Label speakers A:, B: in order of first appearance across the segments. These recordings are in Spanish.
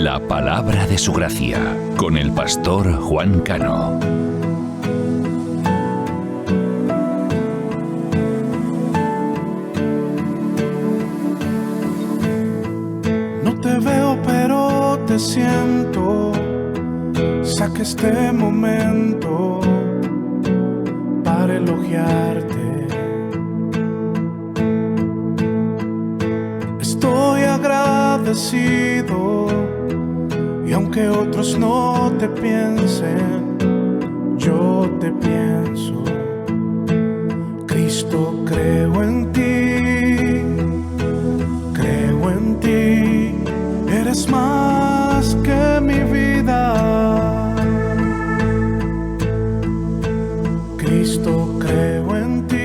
A: La palabra de su gracia, con el pastor Juan Cano.
B: No te veo, pero te siento. Saca este momento para elogiarte. Estoy agradecido, y aunque otros no te piensen, yo te pienso. Cristo, creo en ti, eres más que mi vida. Cristo, creo en ti.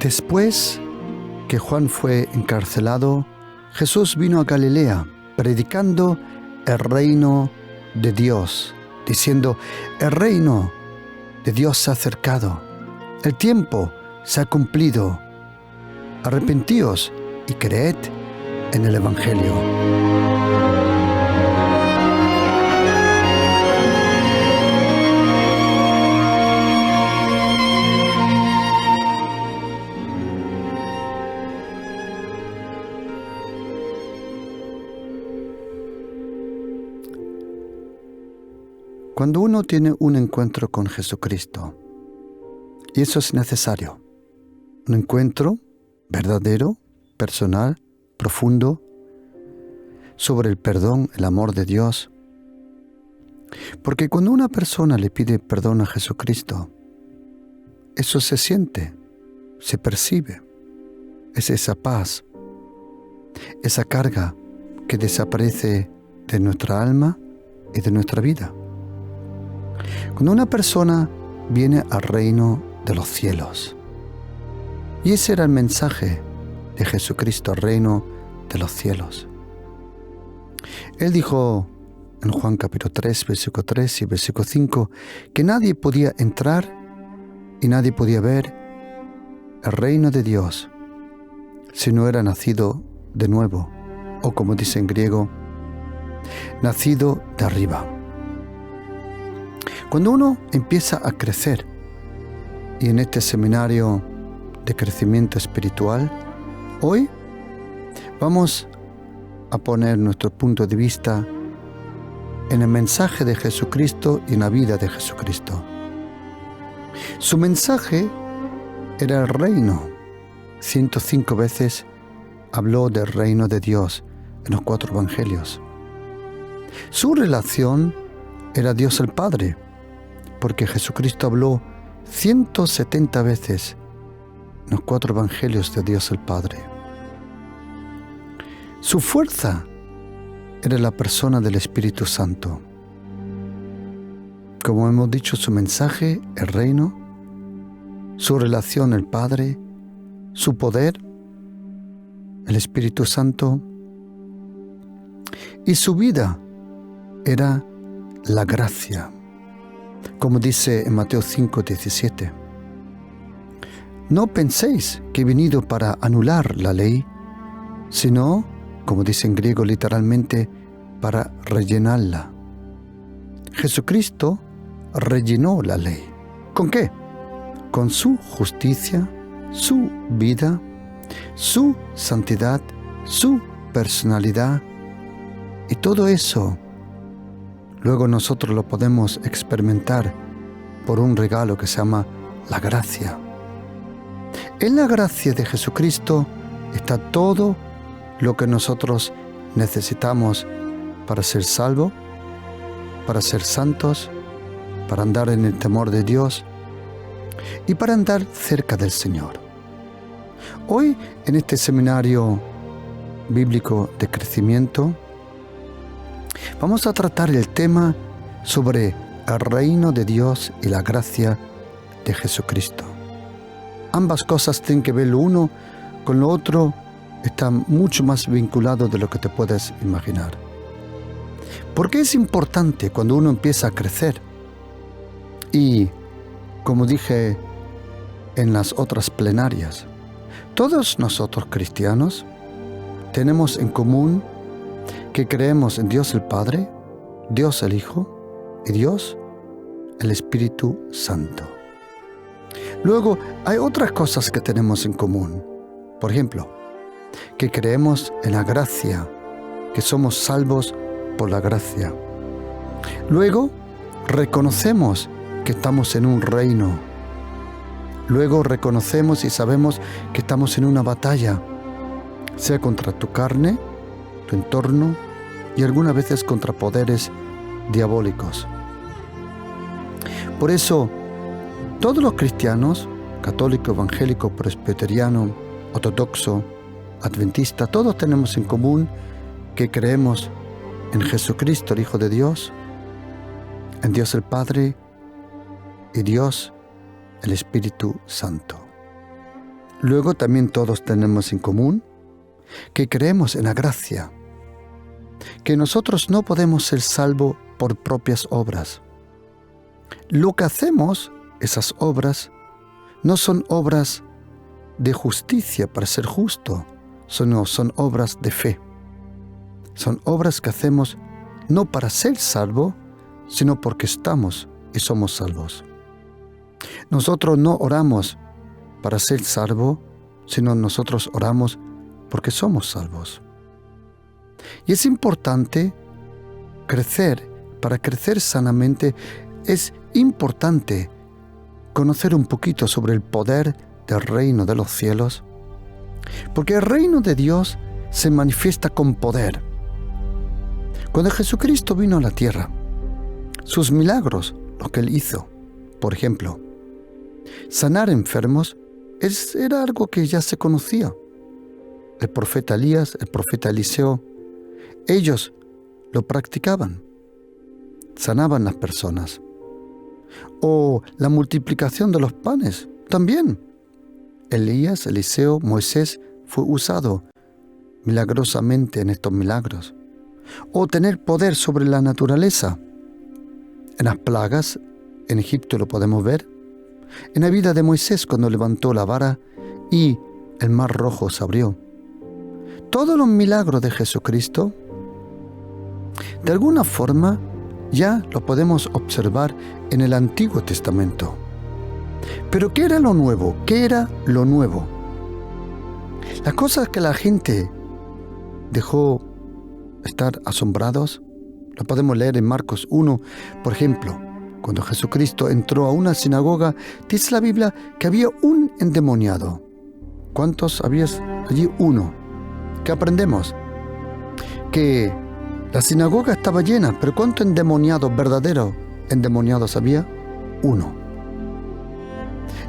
C: Después que Juan fue encarcelado, Jesús vino a Galilea, predicando el reino de Dios, diciendo: el reino de Dios se ha acercado, el tiempo se ha cumplido. Arrepentíos y creed en el Evangelio. Cuando uno tiene un encuentro con Jesucristo, y eso es necesario, un encuentro verdadero, personal, profundo, sobre el perdón, el amor de Dios. Porque cuando una persona le pide perdón a Jesucristo, eso se siente, se percibe, es esa paz, esa carga que desaparece de nuestra alma y de nuestra vida. Cuando una persona viene al reino de los cielos, y ese era el mensaje de Jesucristo, el reino de los cielos. Él dijo en Juan capítulo 3, versículo 3 y versículo 5, que nadie podía entrar y nadie podía ver el reino de Dios si no era nacido de nuevo, o como dice en griego, nacido de arriba. Cuando uno empieza a crecer, y en este seminario de crecimiento espiritual, hoy vamos a poner nuestro punto de vista en el mensaje de Jesucristo y en la vida de Jesucristo. Su mensaje era el reino. 105 veces habló del reino de Dios en los 4 evangelios. Su relación era Dios el Padre, porque Jesucristo habló 170 veces en los 4 evangelios de Dios el Padre. Su fuerza era la persona del Espíritu Santo. Como hemos dicho, su mensaje, el reino, su relación, el Padre, su poder, el Espíritu Santo, y su vida era la gracia. Como dice en Mateo 5:17, no penséis que he venido para anular la ley, sino, como dice en griego literalmente, para rellenarla. Jesucristo rellenó la ley. ¿Con qué? Con su justicia, su vida, su santidad, su personalidad, y todo eso luego nosotros lo podemos experimentar por un regalo que se llama la gracia. En la gracia de Jesucristo está todo lo que nosotros necesitamos para ser salvos, para ser santos, para andar en el temor de Dios y para andar cerca del Señor. Hoy, en este seminario bíblico de crecimiento, vamos a tratar el tema sobre el reino de Dios y la gracia de Jesucristo. Ambas cosas tienen que ver lo uno con lo otro, están mucho más vinculados de lo que te puedes imaginar. ¿Por qué es importante cuando uno empieza a crecer y como dije en las otras plenarias, todos nosotros cristianos tenemos en común que creemos en Dios el Padre, Dios el Hijo y Dios el Espíritu Santo. Luego, hay otras cosas que tenemos en común. Por ejemplo, que creemos en la gracia, que somos salvos por la gracia. Luego, reconocemos que estamos en un reino. Luego reconocemos y sabemos que estamos en una batalla, sea contra tu carne, tu entorno y algunas veces contra poderes diabólicos. Por eso, todos los cristianos, católico, evangélico, presbiteriano, ortodoxo, adventista, todos tenemos en común que creemos en Jesucristo, el Hijo de Dios, en Dios el Padre y Dios el Espíritu Santo. Luego también todos tenemos en común que creemos en la gracia, que nosotros no podemos ser salvos por propias obras. Lo que hacemos, esas obras, no son obras de justicia para ser justo, son obras de fe. Son obras que hacemos no para ser salvo, sino porque estamos y somos salvos. Nosotros no oramos para ser salvos, sino nosotros oramos porque somos salvos. Y es importante crecer. Para crecer sanamente es importante conocer un poquito sobre el poder del reino de los cielos, porque el reino de Dios se manifiesta con poder. Cuando Jesucristo vino a la tierra, sus milagros, lo que Él hizo, por ejemplo, sanar enfermos, era algo que ya se conocía. El profeta Elías, el profeta Eliseo, ellos lo practicaban, sanaban las personas. O la multiplicación de los panes, también. Elías, Eliseo, Moisés fue usado milagrosamente en estos milagros. O tener poder sobre la naturaleza. En las plagas, en Egipto lo podemos ver. En la vida de Moisés cuando levantó la vara y el mar rojo se abrió. Todos los milagros de Jesucristo, de alguna forma, ya lo podemos observar en el Antiguo Testamento. Pero ¿qué era lo nuevo? ¿Qué era lo nuevo? Las cosas que la gente dejó estar asombrados, lo podemos leer en Marcos 1, por ejemplo. Cuando Jesucristo entró a una sinagoga, dice la Biblia que había un endemoniado. ¿Cuántos había allí? Uno. ¿Qué aprendemos? Que la sinagoga estaba llena, pero ¿cuántos endemoniados, verdaderos endemoniados había? Uno.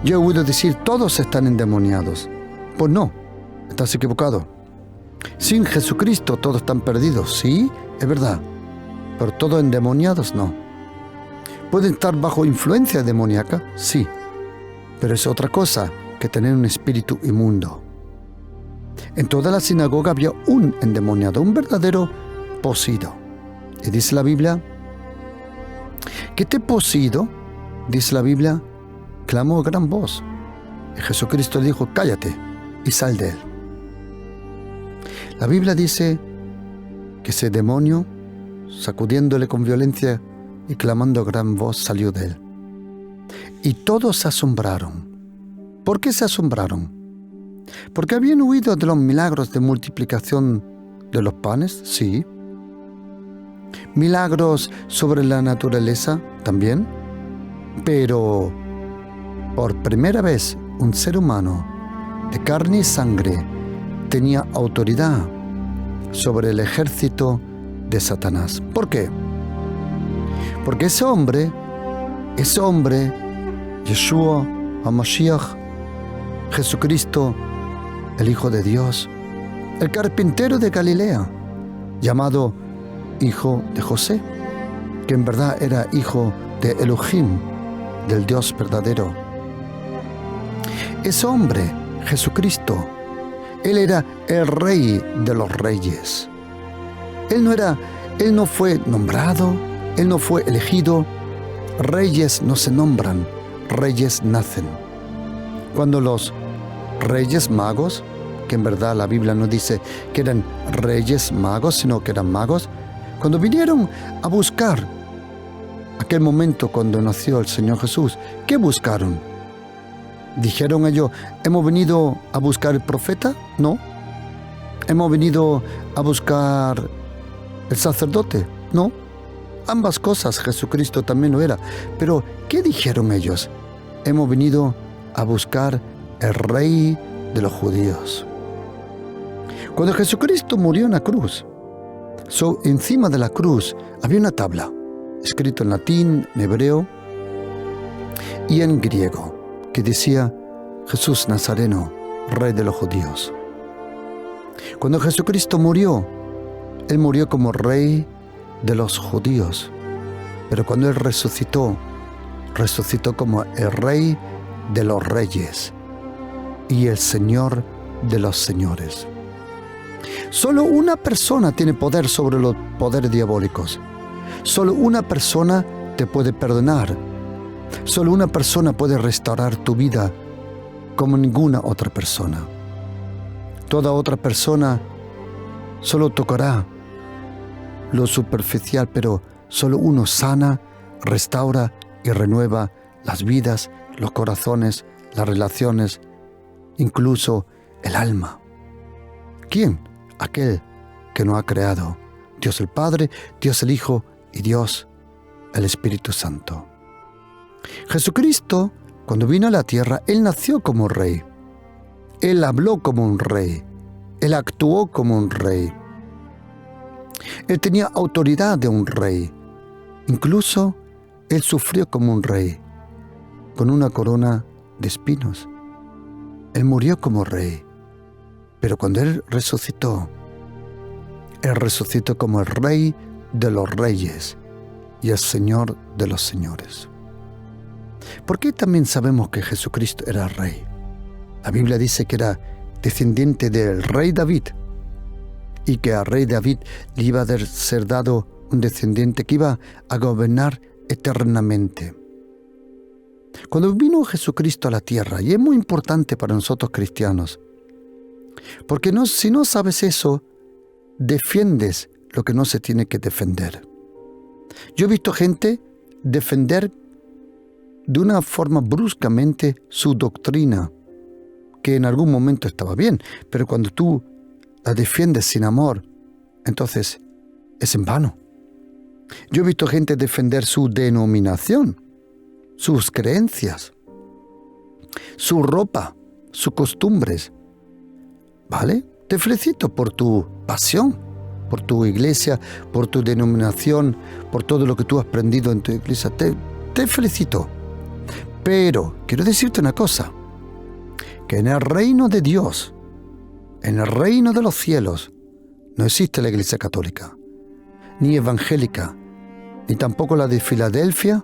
C: Yo he oído decir, todos están endemoniados. Pues no, estás equivocado. Sin Jesucristo todos están perdidos, sí, es verdad, pero todos endemoniados no. ¿Pueden estar bajo influencia demoníaca? Sí, pero es otra cosa que tener un espíritu inmundo. En toda la sinagoga había un endemoniado, un verdadero poseído. Y dice la Biblia que este poseído, dice la Biblia, clamó a gran voz. Y Jesucristo le dijo, cállate y sal de él. La Biblia dice que ese demonio, sacudiéndole con violencia y clamando a gran voz, salió de él. Y todos se asombraron. ¿Por qué se asombraron? ¿Porque habían oído de los milagros de multiplicación de los panes? Sí. ¿Milagros sobre la naturaleza? También. Pero por primera vez un ser humano de carne y sangre tenía autoridad sobre el ejército de Satanás. ¿Por qué? Porque ese hombre, Yeshua HaMashiach, Jesucristo, el Hijo de Dios, el carpintero de Galilea, llamado hijo de José, que en verdad era hijo de Elohim, del Dios verdadero. Ese hombre, Jesucristo, Él era el Rey de los Reyes. Él no fue nombrado, Él no fue elegido. Reyes no se nombran, reyes nacen. Cuando los reyes magos, que en verdad la Biblia no dice que eran reyes magos, sino que eran magos, cuando vinieron a buscar aquel momento cuando nació el Señor Jesús, ¿qué buscaron? ¿Dijeron ellos, hemos venido a buscar el profeta? No. ¿Hemos venido a buscar el sacerdote? No. Ambas cosas, Jesucristo también lo era. Pero, ¿qué dijeron ellos? Hemos venido a buscar el Rey de los judíos. Cuando Jesucristo murió en la cruz, encima de la cruz había una tabla, escrito en latín, en hebreo y en griego, que decía Jesús Nazareno, Rey de los judíos. Cuando Jesucristo murió, Él murió como Rey de los judíos, pero cuando Él resucitó, resucitó como el Rey de los reyes y el Señor de los señores. Solo una persona tiene poder sobre los poderes diabólicos. Solo una persona te puede perdonar. Solo una persona puede restaurar tu vida como ninguna otra persona. Toda otra persona solo tocará lo superficial, pero solo uno sana, restaura y renueva las vidas, los corazones, las relaciones, incluso el alma. ¿Quién? Aquel que nos ha creado, Dios el Padre, Dios el Hijo y Dios el Espíritu Santo. Jesucristo, cuando vino a la tierra, Él nació como rey. Él habló como un rey. Él actuó como un rey. Él tenía autoridad de un rey. Incluso Él sufrió como un rey, con una corona de espinos. Él murió como rey. Pero cuando Él resucitó como el Rey de los reyes y el Señor de los señores. ¿Por qué también sabemos que Jesucristo era rey? La Biblia dice que era descendiente del rey David y que al rey David le iba a ser dado un descendiente que iba a gobernar eternamente. Cuando vino Jesucristo a la tierra, y es muy importante para nosotros cristianos, porque si no sabes eso, defiendes lo que no se tiene que defender. Yo he visto gente defender de una forma bruscamente su doctrina, que en algún momento estaba bien, pero cuando tú la defiendes sin amor, entonces es en vano. Yo he visto gente defender su denominación, sus creencias, su ropa, sus costumbres. ¿Vale? Te felicito por tu pasión, por tu iglesia, por tu denominación, por todo lo que tú has aprendido en tu iglesia. Te felicito. Pero quiero decirte una cosa, que en el reino de Dios, en el reino de los cielos, no existe la iglesia católica, ni evangélica, ni tampoco la de Filadelfia,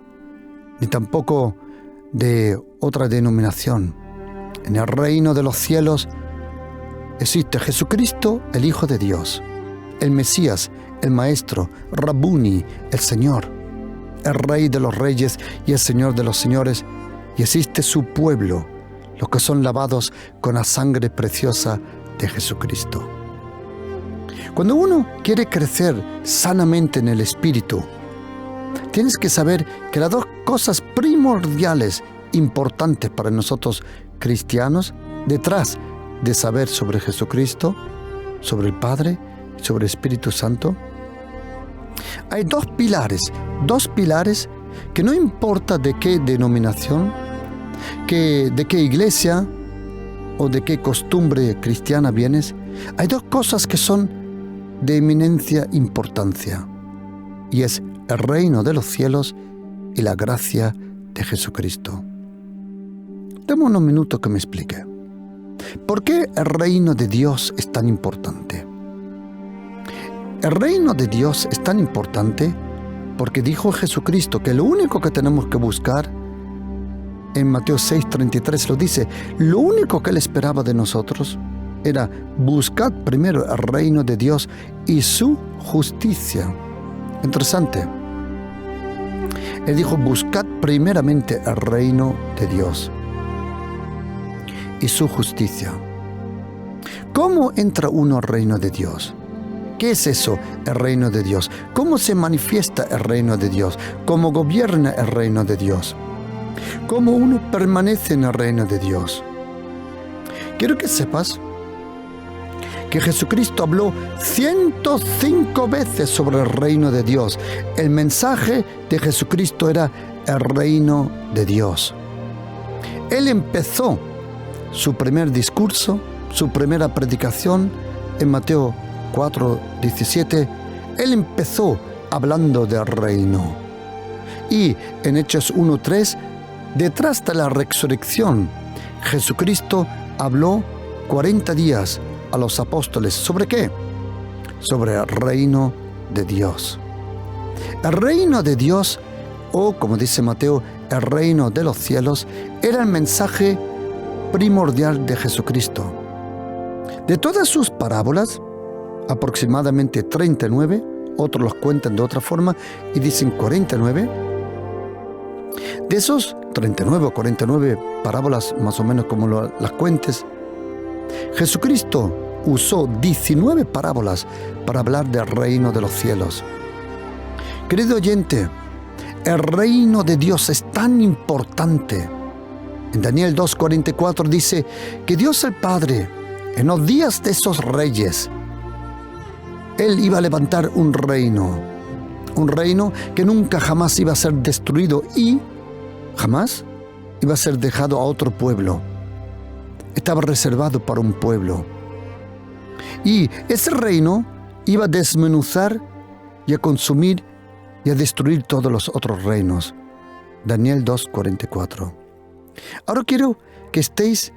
C: ni tampoco de otra denominación. En el reino de los cielos existe Jesucristo, el Hijo de Dios, el Mesías, el Maestro, Rabuni, el Señor, el Rey de los reyes y el Señor de los señores, y existe su pueblo, los que son lavados con la sangre preciosa de Jesucristo. Cuando uno quiere crecer sanamente en el Espíritu, tienes que saber que las dos cosas primordiales, importantes para nosotros cristianos, detrás de saber sobre Jesucristo, sobre el Padre y sobre el Espíritu Santo, hay dos pilares que no importa de qué denominación, de qué iglesia o de qué costumbre cristiana vienes, hay dos cosas que son de eminente importancia, y es el reino de los cielos y la gracia de Jesucristo. Dame unos minutos que me explique. ¿Por qué el reino de Dios es tan importante? El reino de Dios es tan importante porque dijo Jesucristo que lo único que tenemos que buscar, en Mateo 6:33 lo dice, lo único que Él esperaba de nosotros era buscar primero el reino de Dios y su justicia. Interesante. Él dijo, buscad primeramente el reino de Dios y su justicia. ¿Cómo entra uno al reino de Dios? ¿Qué es eso, el reino de Dios? ¿Cómo se manifiesta el reino de Dios? ¿Cómo gobierna el reino de Dios? ¿Cómo uno permanece en el reino de Dios? Quiero que sepas que Jesucristo habló 105 veces sobre el reino de Dios. El mensaje de Jesucristo era el reino de Dios. Él empezó su primer discurso, su primera predicación en Mateo 4:17. Él empezó hablando del reino. Y en Hechos 1:3, detrás de la resurrección, Jesucristo habló 40 días a los apóstoles. ¿Sobre qué? Sobre el reino de Dios. El reino de Dios, o como dice Mateo, el reino de los cielos, era el mensaje primordial de Jesucristo. De todas sus parábolas, aproximadamente 39, otros los cuentan de otra forma y dicen 49. De esos 39 o 49 parábolas, más o menos como las cuentes, Jesucristo usó 19 parábolas para hablar del reino de los cielos. Querido oyente, el reino de Dios es tan importante. En Daniel 2:44 dice que Dios el Padre, en los días de esos reyes, Él iba a levantar un reino que nunca jamás iba a ser destruido y jamás iba a ser dejado a otro pueblo. Estaba reservado para un pueblo. Y ese reino iba a desmenuzar y a consumir y a destruir todos los otros reinos. Daniel 2:44. Ahora quiero que estéis,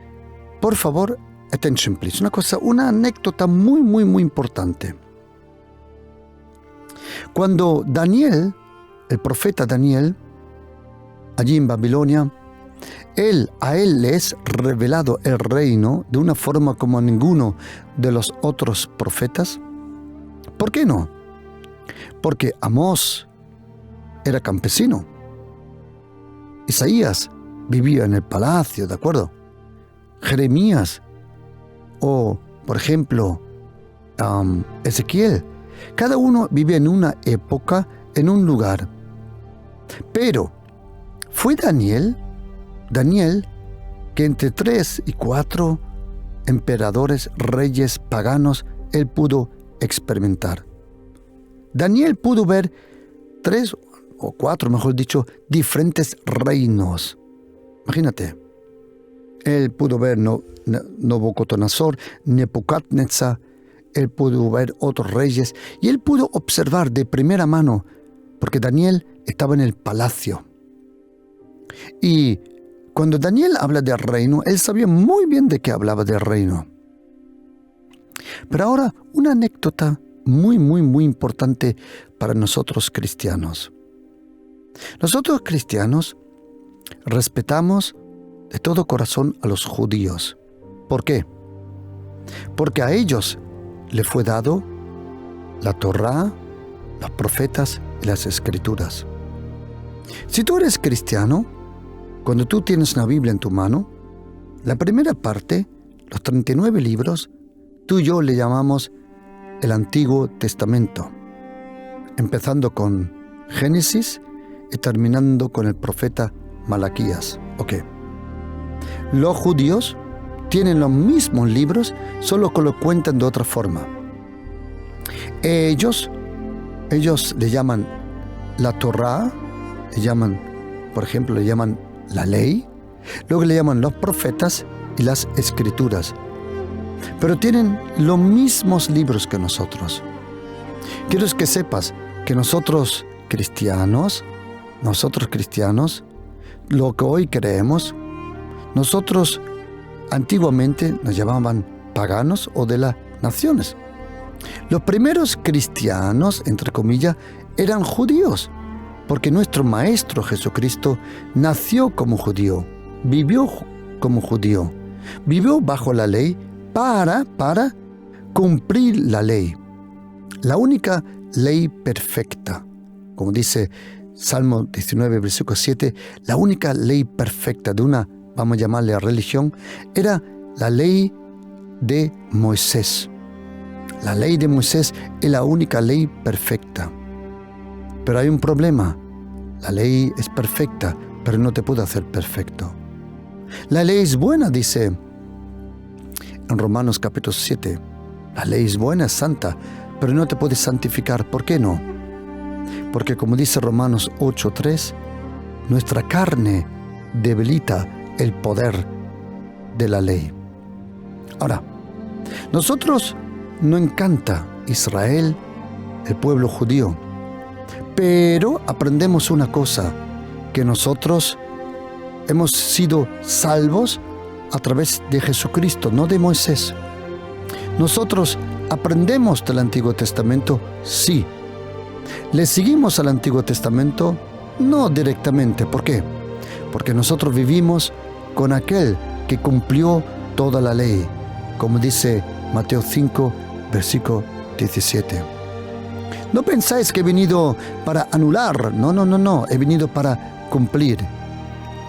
C: por favor, attention please, una anécdota muy, muy, muy importante. Cuando Daniel, el profeta Daniel, allí en Babilonia, a él le es revelado el reino de una forma como a ninguno de los otros profetas. ¿Por qué no? Porque Amós era campesino. Isaías vivía en el palacio, ¿de acuerdo? Jeremías o, por ejemplo, Ezequiel. Cada uno vivía en una época, en un lugar. Pero fue Daniel, que entre 3 y 4 emperadores, reyes paganos, él pudo experimentar. Daniel pudo ver 3 o 4, mejor dicho, diferentes reinos. Imagínate, él pudo ver Nabucodonosor, Nebucadnezzar, él pudo ver otros reyes y él pudo observar de primera mano, porque Daniel estaba en el palacio. Y cuando Daniel habla del reino, él sabía muy bien de qué hablaba del reino. Pero ahora, una anécdota muy, muy, muy importante para nosotros cristianos. Nosotros cristianos respetamos de todo corazón a los judíos. ¿Por qué? Porque a ellos le fue dado la Torá, los profetas y las Escrituras. Si tú eres cristiano, cuando tú tienes una Biblia en tu mano, la primera parte, los 39 libros, tú y yo le llamamos el Antiguo Testamento, empezando con Génesis y terminando con el profeta Malaquías. Ok. Los judíos tienen los mismos libros, solo que lo cuentan de otra forma. Ellos le llaman la Torá, por ejemplo, le llaman la ley, luego le llaman los profetas y las escrituras. Pero tienen los mismos libros que nosotros. Quiero que sepas que nosotros cristianos, lo que hoy creemos, nosotros antiguamente nos llamaban paganos o de las naciones. Los primeros cristianos, entre comillas, eran judíos, porque nuestro Maestro Jesucristo nació como judío, vivió como judío, vivió bajo la ley para cumplir la ley, la única ley perfecta. Como dice Salmo 19, versículo 7, la única ley perfecta de una, vamos a llamarle religión, era la ley de Moisés. La ley de Moisés es la única ley perfecta. Pero hay un problema. La ley es perfecta, pero no te puede hacer perfecto. La ley es buena, dice en Romanos capítulo 7. La ley es buena, es santa, pero no te puede santificar. ¿Por qué no? Porque como dice Romanos 8:3, nuestra carne debilita el poder de la ley. Ahora, nosotros nos encanta Israel, el pueblo judío, pero aprendemos una cosa, que nosotros hemos sido salvos a través de Jesucristo, no de Moisés. Nosotros aprendemos del Antiguo Testamento, sí. ¿Le seguimos al Antiguo Testamento? No directamente. ¿Por qué? Porque nosotros vivimos con aquel que cumplió toda la ley, como dice Mateo 5, versículo 17. No pensáis que he venido para anular, no, he venido para cumplir.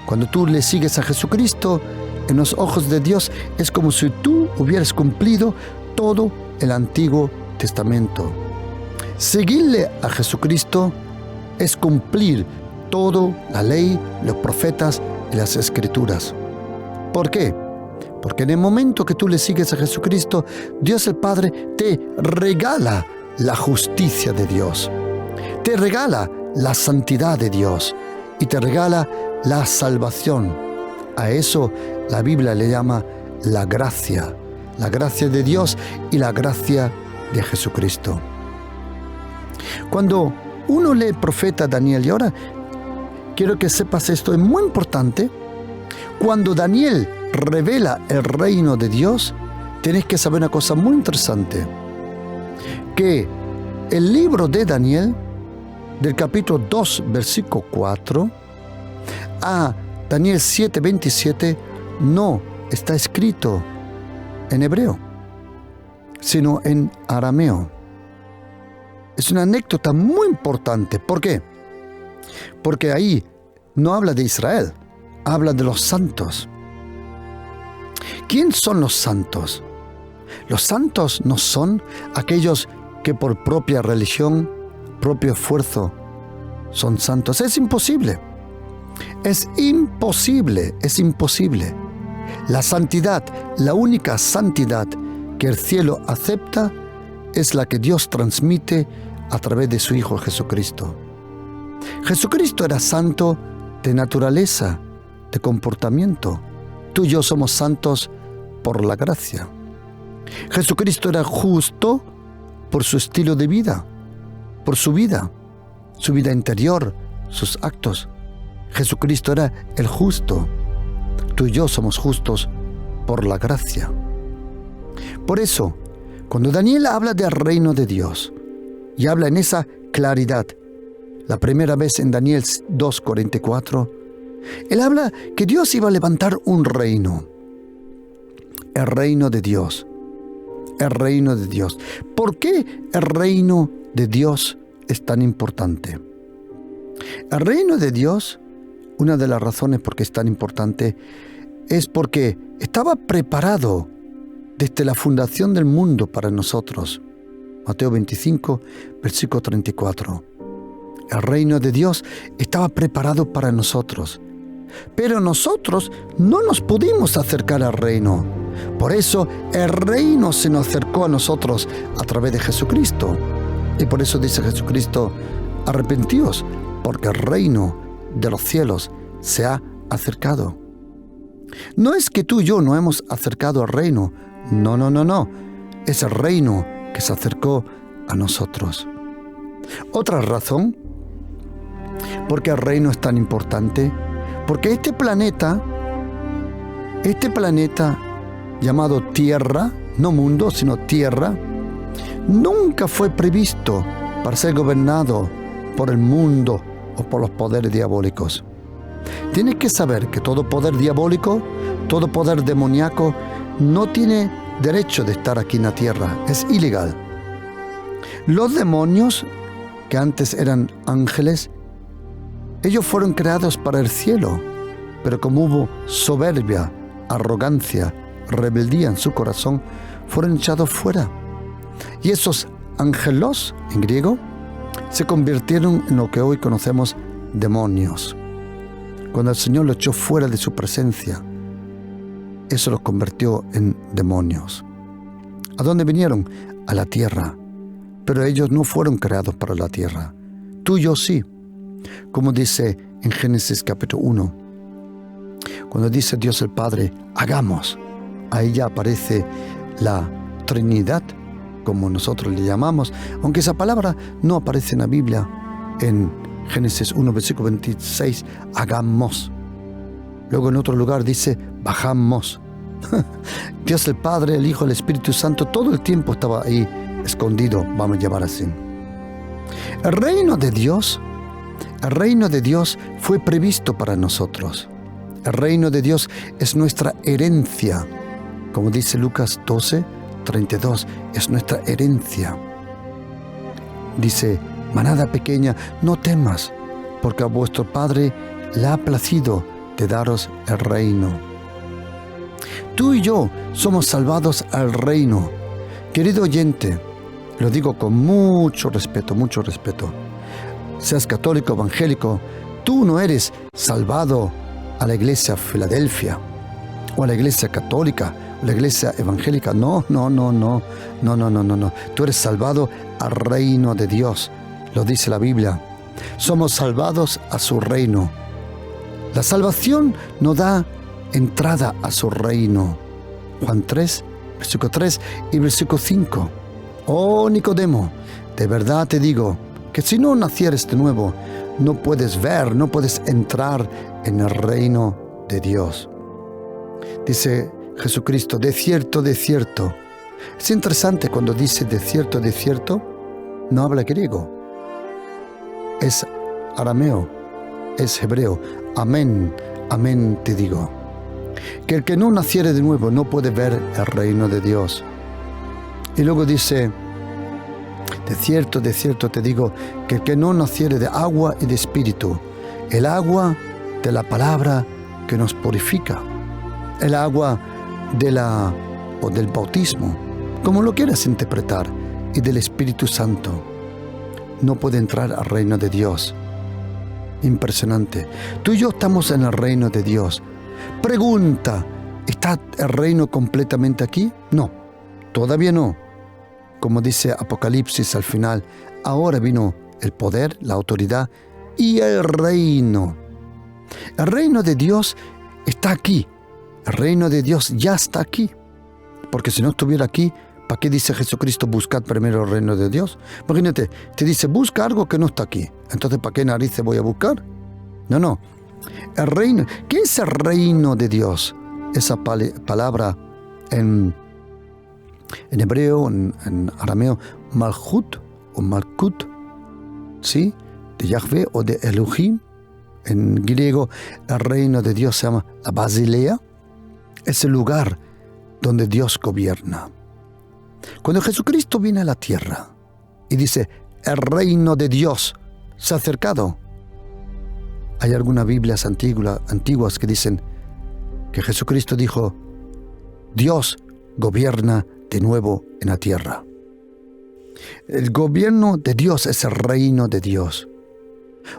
C: Cuando tú le sigues a Jesucristo, en los ojos de Dios es como si tú hubieras cumplido todo el Antiguo Testamento. Seguirle a Jesucristo es cumplir toda la ley, los profetas y las Escrituras. ¿Por qué? Porque en el momento que tú le sigues a Jesucristo, Dios el Padre te regala la justicia de Dios, te regala la santidad de Dios y te regala la salvación. A eso la Biblia le llama la gracia de Dios y la gracia de Jesucristo. Cuando uno lee el profeta Daniel, y ahora quiero que sepas esto, es muy importante, cuando Daniel revela el reino de Dios, tienes que saber una cosa muy interesante, que el libro de Daniel, del capítulo 2, versículo 4, a Daniel 7, 27, no está escrito en hebreo, sino en arameo. Es una anécdota muy importante. ¿Por qué? Porque ahí no habla de Israel, habla de los santos. ¿Quién son los santos? Los santos no son aquellos que por propia religión, propio esfuerzo, son santos. Es imposible. Es imposible. La santidad, la única santidad que el cielo acepta, es la que Dios transmite a través de su Hijo Jesucristo. Jesucristo era santo de naturaleza, de comportamiento. Tú y yo somos santos por la gracia. Jesucristo era justo por su estilo de vida, por su vida interior, sus actos. Jesucristo era el justo. Tú y yo somos justos por la gracia. Por eso, cuando Daniel habla del reino de Dios y habla en esa claridad, la primera vez en Daniel 2:44, él habla que Dios iba a levantar un reino. El reino de Dios. El reino de Dios. ¿Por qué el reino de Dios es tan importante? El reino de Dios, una de las razones por qué es tan importante, es porque estaba preparado desde la fundación del mundo para nosotros. Mateo 25, versículo 34. El reino de Dios estaba preparado para nosotros. Pero nosotros no nos pudimos acercar al reino. Por eso el reino se nos acercó a nosotros a través de Jesucristo. Y por eso dice Jesucristo, arrepentíos, porque el reino de los cielos se ha acercado. No es que tú y yo no hemos acercado al reino. No. Es el reino que se acercó a nosotros. Otra razón, porque el reino es tan importante, porque este planeta llamado Tierra, no mundo, sino Tierra, nunca fue previsto para ser gobernado por el mundo o por los poderes diabólicos. Tienes que saber que todo poder diabólico, todo poder demoníaco, no tiene derecho de estar aquí en la tierra. Es ilegal. Los demonios, que antes eran ángeles, Ellos fueron creados para el cielo, pero como hubo soberbia, arrogancia, rebeldía en su corazón, fueron echados fuera. Y esos ángelos, en griego, se convirtieron en lo que hoy conocemos demonios. Cuando el Señor los echó fuera de su presencia, eso los convirtió en demonios. ¿A dónde vinieron? A la tierra. Pero ellos no fueron creados para la tierra. Tú y yo sí. Como dice en Génesis capítulo 1. Cuando dice Dios el Padre, hagamos. Ahí ya aparece la Trinidad, como nosotros le llamamos, aunque esa palabra no aparece en la Biblia. En Génesis 1, versículo 26, hagamos. Luego en otro lugar dice, bajamos. Dios el Padre, el Hijo, el Espíritu Santo, todo el tiempo estaba ahí escondido, vamos a llamar así. El reino de Dios fue previsto para nosotros. El reino de Dios es nuestra herencia. Como dice Lucas 12, 32, es nuestra herencia. Dice, manada pequeña, no temas, porque a vuestro Padre le ha placido de daros el reino. Tú y yo somos salvados al reino. Querido oyente, lo digo con mucho respeto, seas católico, evangélico, tú no eres salvado a la iglesia Filadelfia, o a la iglesia católica, o a la iglesia evangélica. No. Tú eres salvado al reino de Dios. Lo dice la Biblia. Somos salvados a su reino. La salvación nos da entrada a su reino. Juan 3, versículo 3 y versículo 5. Oh Nicodemo, de verdad te digo que si no nacieres de nuevo, no puedes ver, no puedes entrar en el reino de Dios. Dice Jesucristo, de cierto. Es interesante cuando dice de cierto, no habla griego. Es arameo, es hebreo. Amén te digo. Que el que no naciere de nuevo no puede ver el reino de Dios. Y luego dice, de cierto te digo, que el que no naciere de agua y de espíritu, el agua de la palabra que nos purifica, el agua del bautismo, como lo quieras interpretar, y del Espíritu Santo, no puede entrar al reino de Dios. Impresionante. Tú y yo estamos en el reino de Dios. Pregunta, ¿está el reino completamente aquí? No, todavía no. Como dice Apocalipsis al final, ahora vino el poder, la autoridad y el reino. El reino de Dios está aquí. El reino de Dios ya está aquí. Porque si no estuviera aquí, ¿para qué dice Jesucristo buscad primero el reino de Dios? Imagínate, te dice busca algo que no está aquí. Entonces, ¿para qué narices voy a buscar? No. El reino. ¿Qué es el reino de Dios? Esa palabra en hebreo, en arameo, malchut o malkut, ¿sí? De Yahvé o de Elohim. En griego, el reino de Dios se llama la Basilea. Es el lugar donde Dios gobierna. Cuando Jesucristo viene a la tierra y dice, el reino de Dios se ha acercado. Hay algunas Biblias antiguas que dicen que Jesucristo dijo, Dios gobierna de nuevo en la tierra. El gobierno de Dios es el reino de Dios.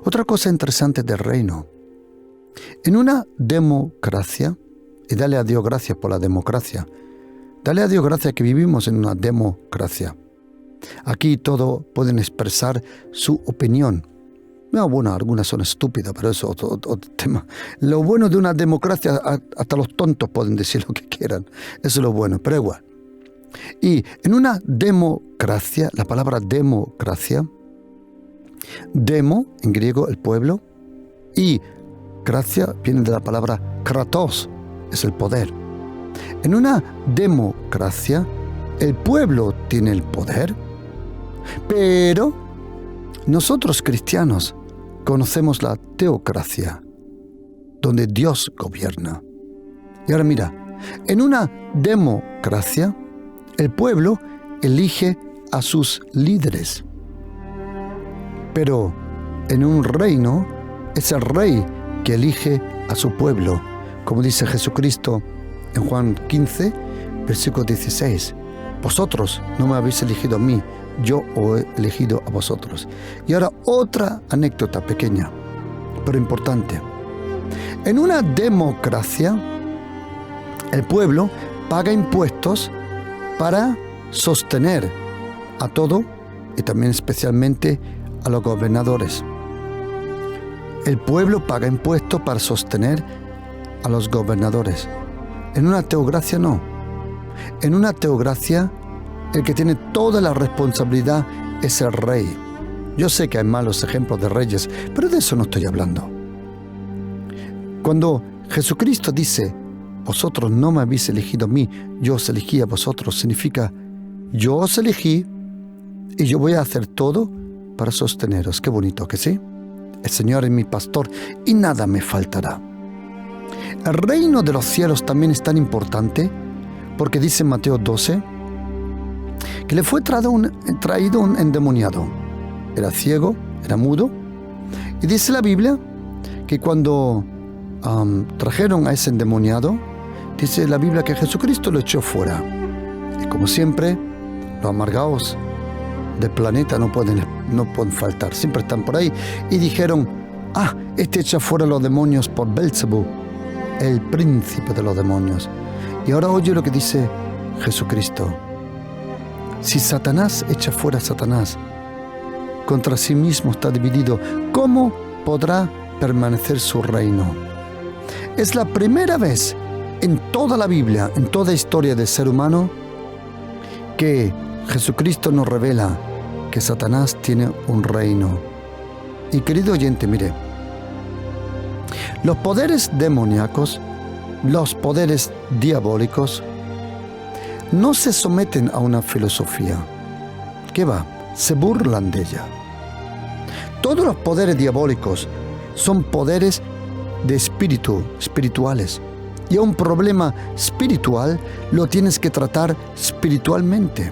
C: Otra cosa interesante del reino. En una democracia, y dale a Dios gracias por la democracia, dale a Dios gracias que vivimos en una democracia. Aquí todos pueden expresar su opinión. No, bueno, algunas son estúpidas, pero eso es otro tema. Lo bueno de una democracia, hasta los tontos pueden decir lo que quieran. Eso es lo bueno, pero igual. Y en una democracia, la palabra democracia, demo, en griego, el pueblo, y gracia viene de la palabra kratos, es el poder. En una democracia, el pueblo tiene el poder, pero nosotros cristianos conocemos la teocracia, donde Dios gobierna. Y ahora mira, en una democracia, el pueblo elige a sus líderes. Pero en un reino, es el rey que elige a su pueblo, como dice Jesucristo en Juan 15, versículo 16. Vosotros no me habéis elegido a mí, yo os he elegido a vosotros. Y ahora otra anécdota pequeña, pero importante. En una democracia, el pueblo paga impuestos para sostener a todo y también especialmente a los gobernadores. El pueblo paga impuestos para sostener a los gobernadores. En una teocracia no. En una teocracia el que tiene toda la responsabilidad es el rey. Yo sé que hay malos ejemplos de reyes, pero de eso no estoy hablando. Cuando Jesucristo dice, vosotros no me habéis elegido a mí, yo os elegí a vosotros, significa, yo os elegí y yo voy a hacer todo para sosteneros. Qué bonito, ¿que sí? El Señor es mi pastor y nada me faltará. El reino de los cielos también es tan importante porque dice en Mateo 12 que le fue traído un endemoniado. Era ciego, era mudo. Y dice la Biblia que cuando trajeron a ese endemoniado, dice la Biblia que Jesucristo lo echó fuera. Y como siempre, los amargados del planeta no pueden faltar, siempre están por ahí. Y dijeron, este echa fuera los demonios por Belzebú, el príncipe de los demonios. Y ahora oye lo que dice Jesucristo. Si Satanás echa fuera a Satanás, contra sí mismo está dividido, ¿cómo podrá permanecer su reino? Es la primera vez en toda la Biblia, en toda historia del ser humano, que Jesucristo nos revela que Satanás tiene un reino. Y querido oyente, mire, los poderes demoníacos, los poderes diabólicos, no se someten a una filosofía. ¿Qué va? Se burlan de ella. Todos los poderes diabólicos son poderes de espirituales. Y a un problema espiritual lo tienes que tratar espiritualmente.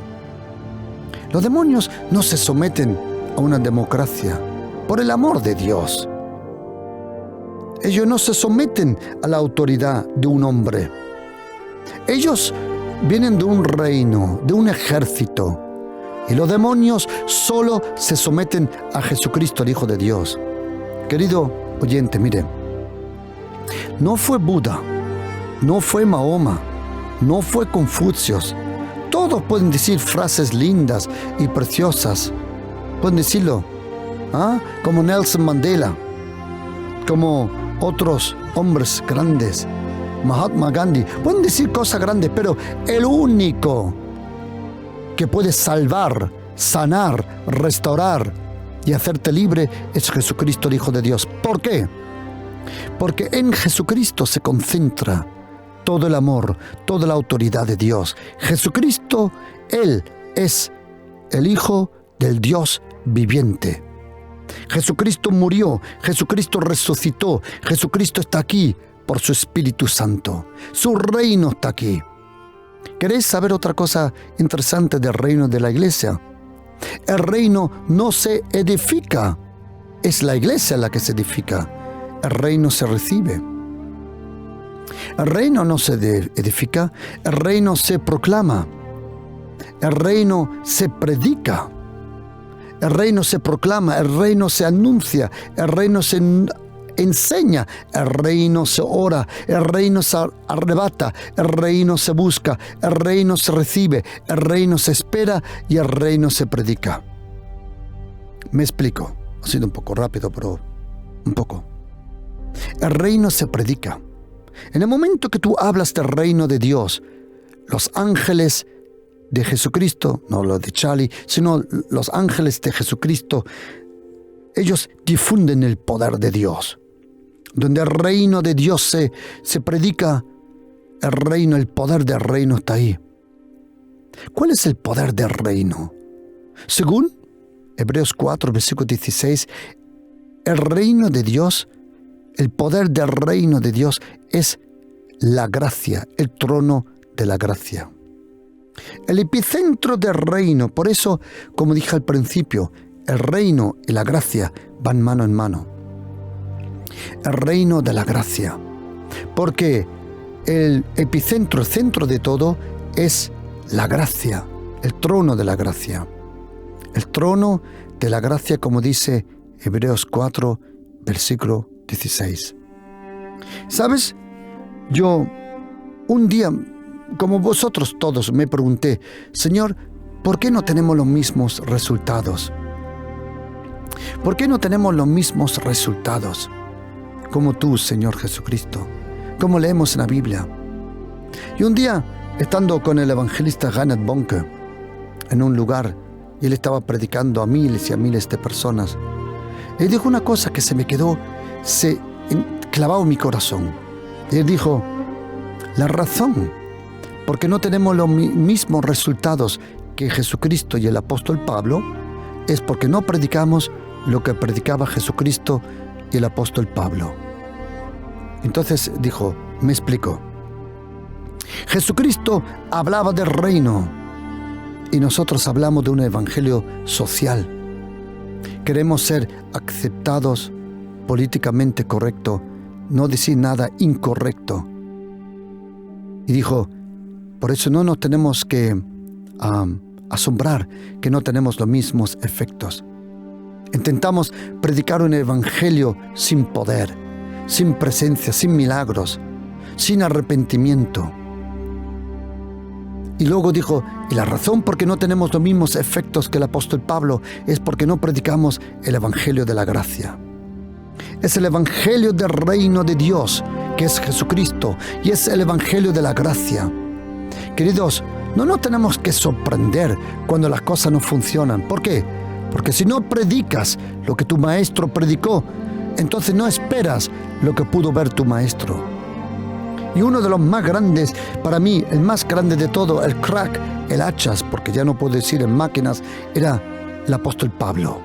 C: Los demonios no se someten a una democracia, por el amor de Dios. Ellos no se someten a la autoridad de un hombre. Ellos vienen de un reino, de un ejército. Y los demonios solo se someten a Jesucristo, el Hijo de Dios. Querido oyente, mire, no fue Buda, no fue Mahoma, no fue Confucio. Todos pueden decir frases lindas y preciosas. Pueden decirlo, como Nelson Mandela, como otros hombres grandes, Mahatma Gandhi. Pueden decir cosas grandes, pero el único que puede salvar, sanar, restaurar y hacerte libre es Jesucristo, el Hijo de Dios. ¿Por qué? Porque en Jesucristo se concentra todo el amor, toda la autoridad de Dios. Jesucristo, Él es el Hijo del Dios viviente. Jesucristo murió, Jesucristo resucitó, Jesucristo está aquí por su Espíritu Santo. Su reino está aquí. ¿Queréis saber otra cosa interesante del reino de la iglesia? El reino no se edifica, es la iglesia la que se edifica. El reino se recibe. El reino no se edifica, el reino se proclama. El reino se predica. El reino se proclama, el reino se anuncia, el reino se enseña, el reino se ora, el reino se arrebata, el reino se busca, el reino se recibe, el reino se espera y el reino se predica. Me explico. Ha sido un poco rápido, pero un poco. El reino se predica. En el momento que tú hablas del reino de Dios, los ángeles de Jesucristo, no los de Charlie, sino los ángeles de Jesucristo, ellos difunden el poder de Dios. Donde el reino de Dios se predica, el reino, el poder del reino está ahí. ¿Cuál es el poder del reino? Según Hebreos 4, versículo 16, el reino de Dios, el poder del reino de Dios es la gracia, el trono de la gracia. El epicentro del reino, por eso, como dije al principio, el reino y la gracia van mano en mano. el reino de la gracia. Porque el epicentro, el centro de todo es la gracia, el trono de la gracia. El trono de la gracia, como dice Hebreos 4, versículo 16. ¿Sabes? Yo un día, como vosotros todos, me pregunté, Señor, ¿por qué no tenemos los mismos resultados? ¿Por qué no tenemos los mismos resultados como tú, Señor Jesucristo? Como leemos en la Biblia. Y un día, estando con el evangelista Reinhard Bonnke en un lugar, y él estaba predicando a miles y a miles de personas, él dijo una cosa que se me quedó clavado en mi corazón. Y él dijo, la razón por qué no tenemos los mismos resultados que Jesucristo y el apóstol Pablo es porque no predicamos lo que predicaba Jesucristo y el apóstol Pablo. Entonces dijo, me explico. Jesucristo hablaba del reino y nosotros hablamos de un evangelio social. Queremos ser aceptados, políticamente correcto, no decir nada incorrecto. Y dijo, por eso no nos tenemos que asombrar que no tenemos los mismos efectos. Intentamos predicar un evangelio sin poder, sin presencia, sin milagros, sin arrepentimiento. Y luego dijo, y la razón por qué no tenemos los mismos efectos que el apóstol Pablo es porque no predicamos el evangelio de la gracia. Es el evangelio del reino de Dios, que es Jesucristo, y es el evangelio de la gracia. Queridos, no nos tenemos que sorprender cuando las cosas no funcionan. ¿Por qué? Porque si no predicas lo que tu maestro predicó, entonces no esperas lo que pudo ver tu maestro. Y uno de los más grandes, para mí, el más grande de todo, el crack, el hachas, porque ya no puedo decir en máquinas, era el apóstol Pablo.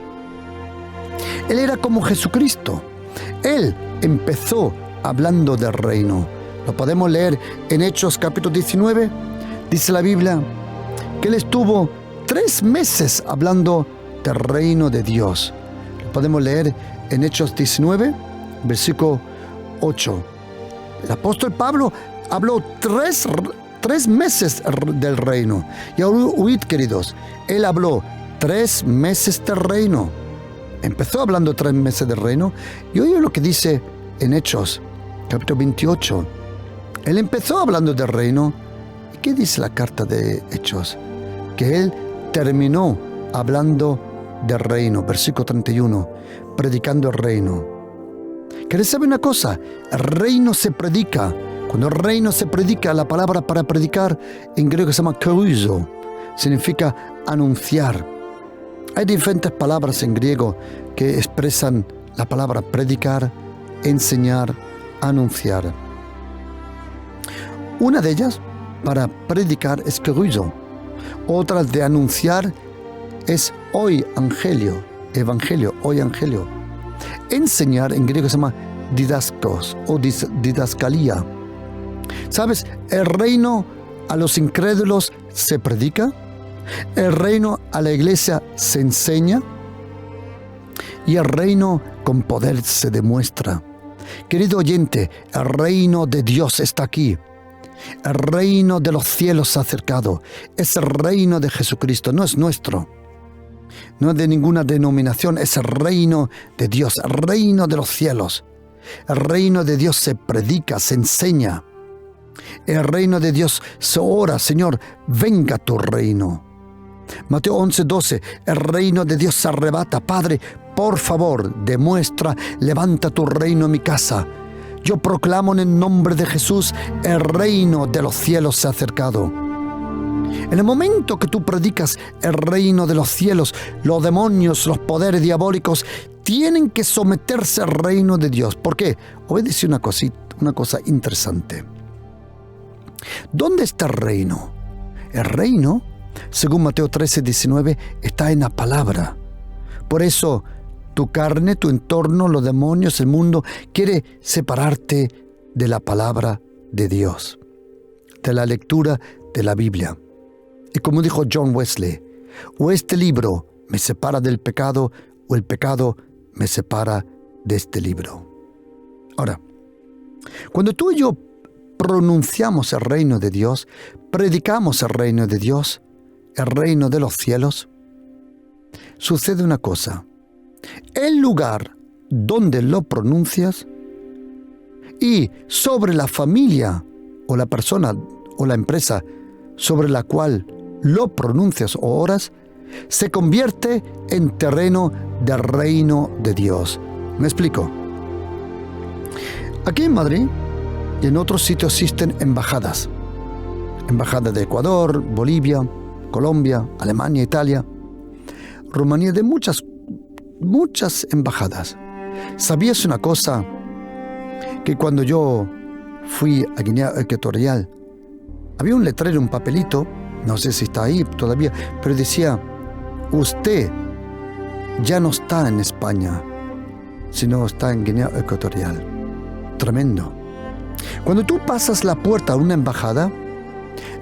C: Él era como Jesucristo. Él empezó hablando del reino. Lo podemos leer en Hechos capítulo 19. Dice la Biblia que él estuvo 3 meses hablando del reino de Dios. Lo podemos leer en Hechos 19, versículo 8. El apóstol Pablo habló 3 meses del reino. Y ahora oíd, queridos, él habló 3 meses del reino. Empezó hablando 3 meses del reino. Y oye lo que dice en Hechos, capítulo 28. Él empezó hablando del reino. ¿Y qué dice la carta de Hechos? Que él terminó hablando del reino. Versículo 31. Predicando el reino. ¿Querés saber una cosa? El reino se predica. Cuando el reino se predica, la palabra para predicar en griego se llama keruzo. Significa anunciar. Hay diferentes palabras en griego que expresan la palabra predicar, enseñar, anunciar. Una de ellas, para predicar, es keruzo. Otra de anunciar es hoy evangelio, hoy angelio. Enseñar en griego se llama didaskos o didascalía. ¿Sabes? El reino a los incrédulos se predica, el reino a la iglesia se enseña y el reino con poder se demuestra. Querido oyente, el reino de Dios está aquí. El reino de los cielos se ha acercado. Es el reino de Jesucristo, no es nuestro. No es de ninguna denominación, es el reino de Dios, el reino de los cielos. El reino de Dios se predica, se enseña. El reino de Dios se ora, Señor, venga tu reino. Mateo 11:12, el reino de Dios se arrebata. Padre, por favor, demuestra, levanta tu reino en mi casa. Yo proclamo en el nombre de Jesús, el reino de los cielos se ha acercado. En el momento que tú predicas el reino de los cielos, los demonios, los poderes diabólicos tienen que someterse al reino de Dios. ¿Por qué? Os voy a decir una cosa interesante. ¿Dónde está el reino? El reino, según Mateo 13:19, está en la palabra. Por eso, tu carne, tu entorno, los demonios, el mundo, quiere separarte de la palabra de Dios, de la lectura de la Biblia. Y como dijo John Wesley, o este libro me separa del pecado, o el pecado me separa de este libro. Ahora, cuando tú y yo pronunciamos el reino de Dios, predicamos el reino de Dios, el reino de los cielos, sucede una cosa. El lugar donde lo pronuncias y sobre la familia o la persona o la empresa sobre la cual lo pronuncias o oras, se convierte en terreno del reino de Dios. ¿Me explico? Aquí en Madrid y en otros sitios existen embajadas. Embajadas de Ecuador, Bolivia, Colombia, Alemania, Italia, Rumanía, de muchas embajadas. ¿Sabías una cosa? Que cuando yo fui a Guinea Ecuatorial, había un letrero, un papelito, no sé si está ahí todavía, pero decía: usted ya no está en España, sino está en Guinea Ecuatorial. Tremendo. Cuando tú pasas la puerta a una embajada,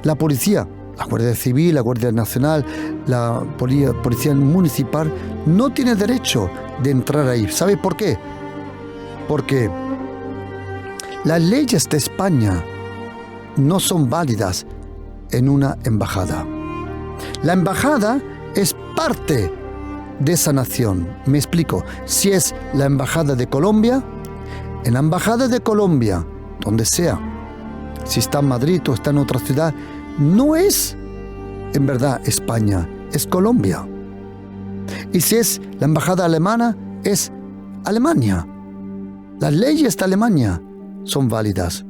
C: la policía, la Guardia Civil, la Guardia Nacional, la Policía Municipal, no tiene derecho de entrar ahí. ¿Sabe por qué? Porque las leyes de España no son válidas en una embajada. La embajada es parte de esa nación. Me explico. Si es la embajada de Colombia, en la embajada de Colombia, donde sea, si está en Madrid o está en otra ciudad, no es en verdad España, es Colombia. Y si es la embajada alemana, es Alemania. Las leyes de Alemania son válidas.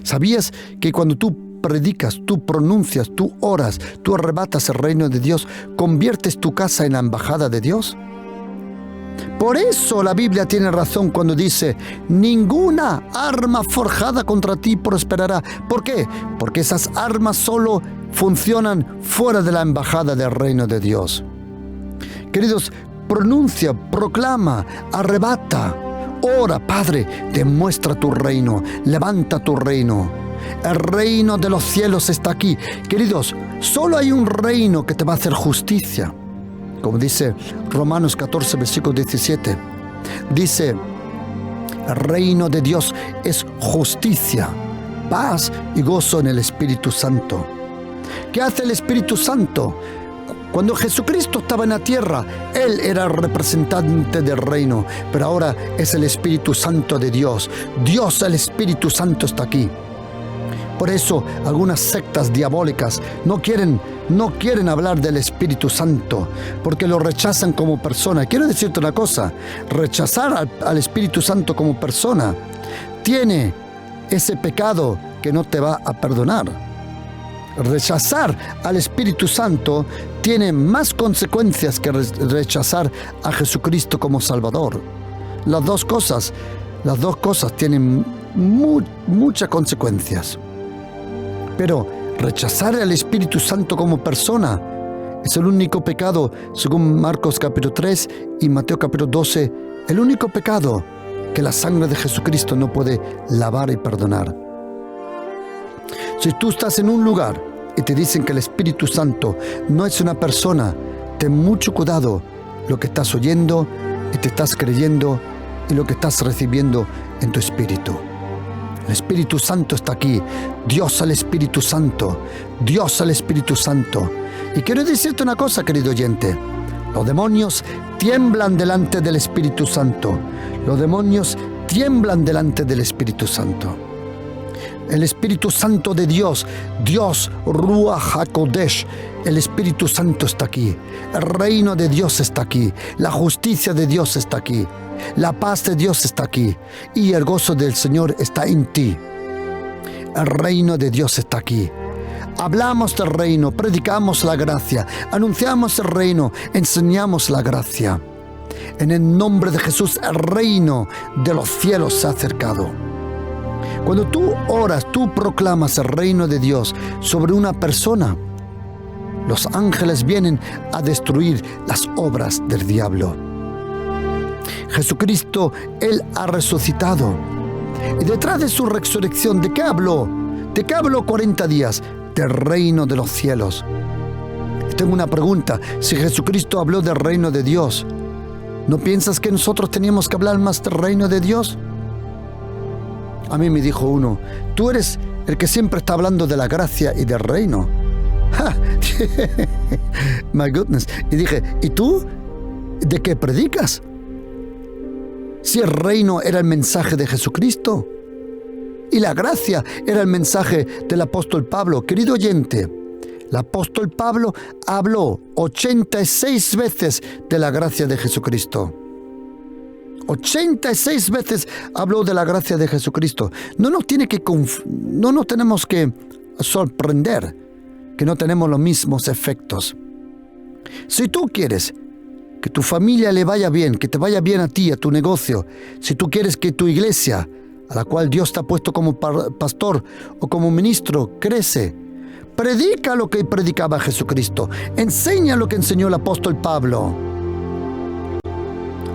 C: ¿Sabías que cuando tú predicas, tú pronuncias, tú oras, tú arrebatas el reino de Dios, conviertes tu casa en la embajada de Dios? Por eso la Biblia tiene razón cuando dice: ninguna arma forjada contra ti prosperará. ¿Por qué? Porque esas armas solo funcionan fuera de la embajada del reino de Dios. Queridos, pronuncia, proclama, arrebata, ora, Padre, demuestra tu reino, levanta tu reino. El reino de los cielos está aquí. Queridos, solo hay un reino que te va a hacer justicia. Como dice Romanos 14, versículo 17. Dice: el reino de Dios es justicia, paz y gozo en el Espíritu Santo. ¿Qué hace el Espíritu Santo? Cuando Jesucristo estaba en la tierra, Él era el representante del reino, pero ahora es el Espíritu Santo de Dios. Dios, el Espíritu Santo, está aquí. Por eso algunas sectas diabólicas no quieren hablar del Espíritu Santo, porque lo rechazan como persona. Quiero decirte una cosa: rechazar al Espíritu Santo como persona tiene ese pecado que no te va a perdonar. Rechazar al Espíritu Santo tiene más consecuencias que rechazar a Jesucristo como Salvador. Las dos cosas tienen muchas consecuencias. Pero rechazar al Espíritu Santo como persona es el único pecado, según Marcos capítulo 3 y Mateo capítulo 12, el único pecado que la sangre de Jesucristo no puede lavar y perdonar. Si tú estás en un lugar y te dicen que el Espíritu Santo no es una persona, ten mucho cuidado lo que estás oyendo y te estás creyendo y lo que estás recibiendo en tu espíritu. El Espíritu Santo está aquí. Dios al Espíritu Santo. Dios al Espíritu Santo. Y quiero decirte una cosa, querido oyente. Los demonios tiemblan delante del Espíritu Santo. Los demonios tiemblan delante del Espíritu Santo. El Espíritu Santo de Dios, Dios, Ruach HaKodesh, el Espíritu Santo está aquí. El reino de Dios está aquí. La justicia de Dios está aquí. La paz de Dios está aquí. Y el gozo del Señor está en ti. El reino de Dios está aquí. Hablamos del reino, predicamos la gracia, anunciamos el reino, enseñamos la gracia. En el nombre de Jesús, el reino de los cielos se ha acercado. Cuando tú oras, tú proclamas el reino de Dios sobre una persona, los ángeles vienen a destruir las obras del diablo. Jesucristo, Él ha resucitado. Y detrás de su resurrección, ¿de qué habló? ¿De qué habló 40 días? Del reino de los cielos. Y tengo una pregunta. Si Jesucristo habló del reino de Dios, ¿no piensas que nosotros teníamos que hablar más del reino de Dios? A mí me dijo uno, tú eres el que siempre está hablando de la gracia y del reino. ¡Ja! My goodness. Y dije, ¿y tú? ¿De qué predicas? Si el reino era el mensaje de Jesucristo y la gracia era el mensaje del apóstol Pablo. Querido oyente, el apóstol Pablo habló 86 veces de la gracia de Jesucristo. 86 veces habló de la gracia de Jesucristo. No nos tenemos que sorprender que no tenemos los mismos efectos. Si tú quieres que tu familia le vaya bien, que te vaya bien a ti, a tu negocio, si tú quieres que tu iglesia, a la cual Dios te ha puesto como pastor o como ministro, crece, predica lo que predicaba Jesucristo, enseña lo que enseñó el apóstol Pablo.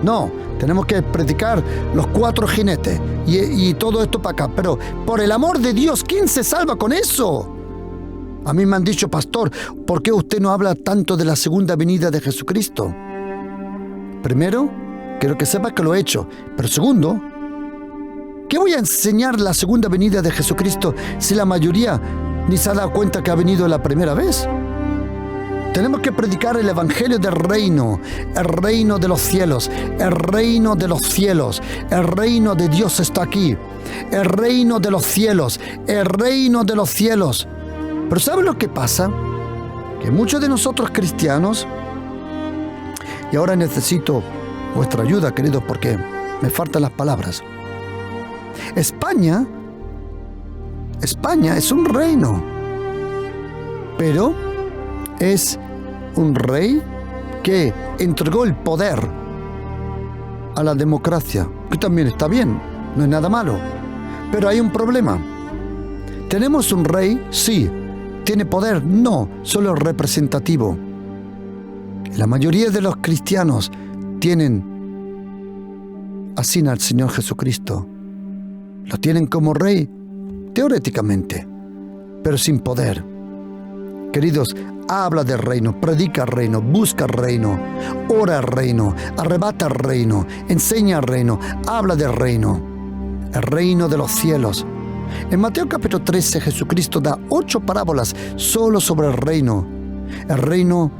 C: No, tenemos que predicar los 4 jinetes y todo esto para acá, pero por el amor de Dios, ¿quién se salva con eso? A mí me han dicho, pastor, ¿por qué usted no habla tanto de la segunda venida de Jesucristo? Primero, quiero que sepa que lo he hecho, pero segundo, ¿qué voy a enseñar la segunda venida de Jesucristo si la mayoría ni se ha dado cuenta que ha venido la primera vez? Tenemos que predicar el evangelio del reino, el reino de los cielos, el reino de los cielos, el reino de Dios está aquí, el reino de los cielos, el reino de los cielos. Pero ¿saben lo que pasa? Que muchos de nosotros cristianos, y ahora necesito vuestra ayuda, queridos, porque me faltan las palabras. España es un reino, pero es un rey que entregó el poder a la democracia, que también está bien, no es nada malo, pero hay un problema. Tenemos un rey, sí. ¿Tiene poder? No, solo es representativo. La mayoría de los cristianos tienen así al Señor Jesucristo. Lo tienen como rey, teóricamente, pero sin poder. Queridos, habla del reino, predica el reino, busca el reino, ora el reino, arrebata el reino, enseña el reino, habla del reino, el reino de los cielos. En Mateo capítulo 13, Jesucristo da 8 parábolas solo sobre el reino. El reino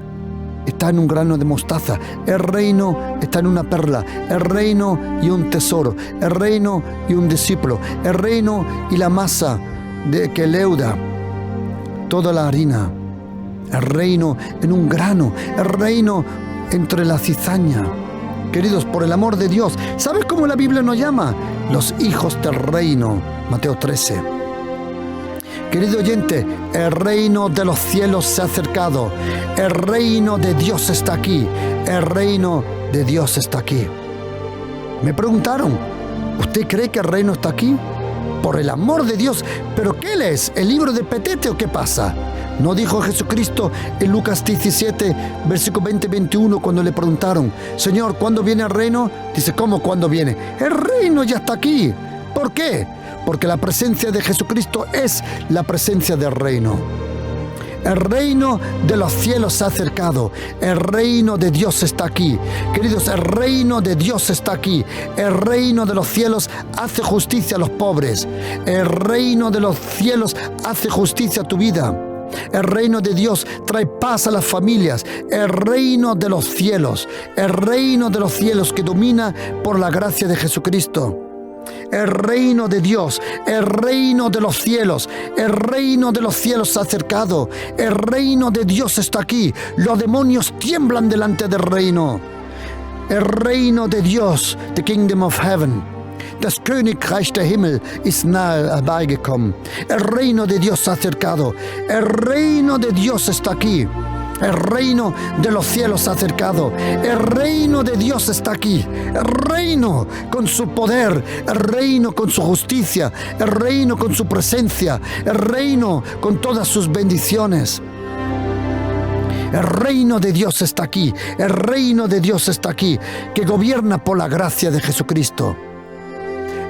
C: está en un grano de mostaza, el reino está en una perla, el reino y un tesoro, el reino y un discípulo, el reino y la masa que leuda toda la harina, el reino en un grano, el reino entre la cizaña. Queridos, por el amor de Dios, ¿sabes cómo la Biblia nos llama? Los hijos del reino, Mateo 13. Querido oyente, el reino de los cielos se ha acercado, el reino de Dios está aquí, el reino de Dios está aquí. Me preguntaron, ¿usted cree que el reino está aquí? Por el amor de Dios, ¿pero qué lees? ¿El libro de Petete o qué pasa? ¿No dijo Jesucristo en Lucas 17, versículo 20-21, cuando le preguntaron, Señor, ¿cuándo viene el reino? Dice, ¿cómo cuándo viene? El reino ya está aquí. ¿Por qué? Porque la presencia de Jesucristo es la presencia del reino. El reino de los cielos se ha acercado. El reino de Dios está aquí. Queridos, el reino de Dios está aquí. El reino de los cielos hace justicia a los pobres. El reino de los cielos hace justicia a tu vida. El reino de Dios trae paz a las familias. El reino de los cielos que domina por la gracia de Jesucristo. El reino de Dios, el reino de los cielos se ha acercado. El reino de Dios está aquí. Los demonios tiemblan delante del reino. El reino de Dios, the kingdom of heaven. Das Königreich der Himmel ist nahe herbeigekommen. El reino de Dios se ha acercado. El reino de Dios está aquí. El reino de los cielos se ha acercado. El reino de Dios está aquí. El reino con su poder. El reino con su justicia. El reino con su presencia. El reino con todas sus bendiciones. El reino de Dios está aquí. El reino de Dios está aquí, que gobierna por la gracia de Jesucristo.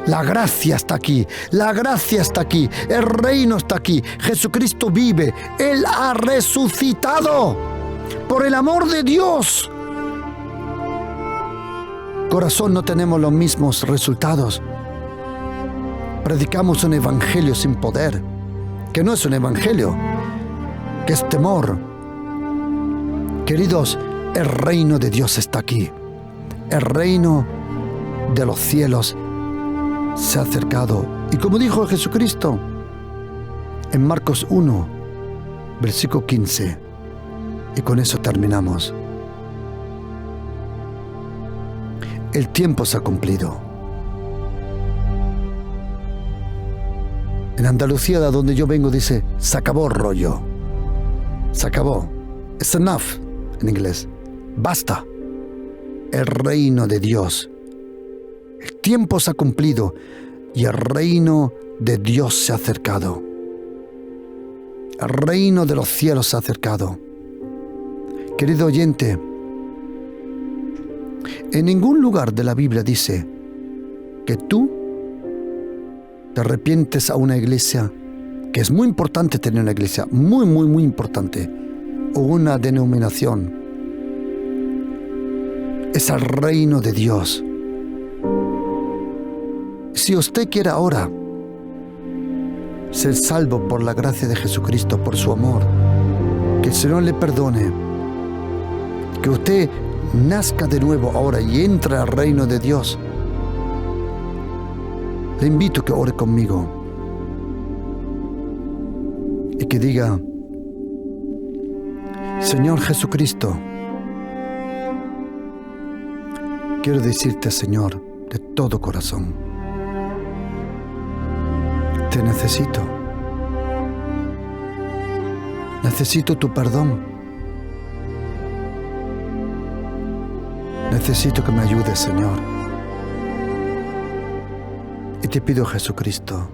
C: La gracia está aquí, la gracia está aquí, el reino está aquí, Jesucristo vive, Él ha resucitado, por el amor de Dios. Corazón, no tenemos los mismos resultados. predicamos un evangelio sin poder, que no es un evangelio, que es temor. Queridos, el reino de Dios está aquí. El reino de los cielos se ha acercado. Y como dijo Jesucristo en Marcos 1, versículo 15, y con eso terminamos. El tiempo se ha cumplido. En Andalucía, de donde yo vengo, dice, se acabó el rollo. Se acabó. It's enough, en inglés. Basta. El reino de Dios. El tiempo se ha cumplido y el reino de Dios se ha acercado. El reino de los cielos se ha acercado. Querido oyente, en ningún lugar de la Biblia dice que tú te arrepientes a una iglesia, que es muy importante tener una iglesia, muy, muy, muy importante, o una denominación. Es el reino de Dios. Si usted quiere ahora ser salvo por la gracia de Jesucristo, por su amor, que el Señor le perdone, que usted nazca de nuevo ahora y entre al reino de Dios, le invito a que ore conmigo y que diga: Señor Jesucristo, quiero decirte, Señor, de todo corazón, te necesito. Necesito tu perdón. Necesito que me ayudes, Señor. Y te pido, Jesucristo,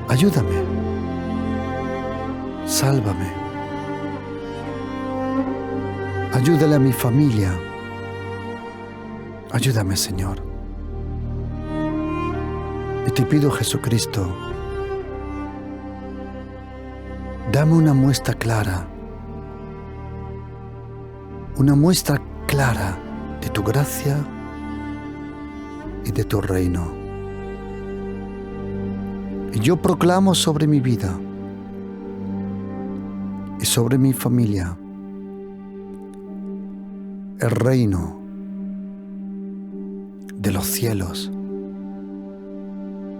C: ayúdame. Sálvame. Ayúdale a mi familia. Ayúdame, Señor. Y te pido, Jesucristo, dame una muestra clara de tu gracia y de tu reino. Y yo proclamo sobre mi vida y sobre mi familia el reino de los cielos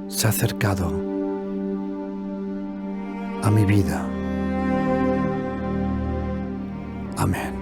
C: se ha acercado a mi vida. Amén.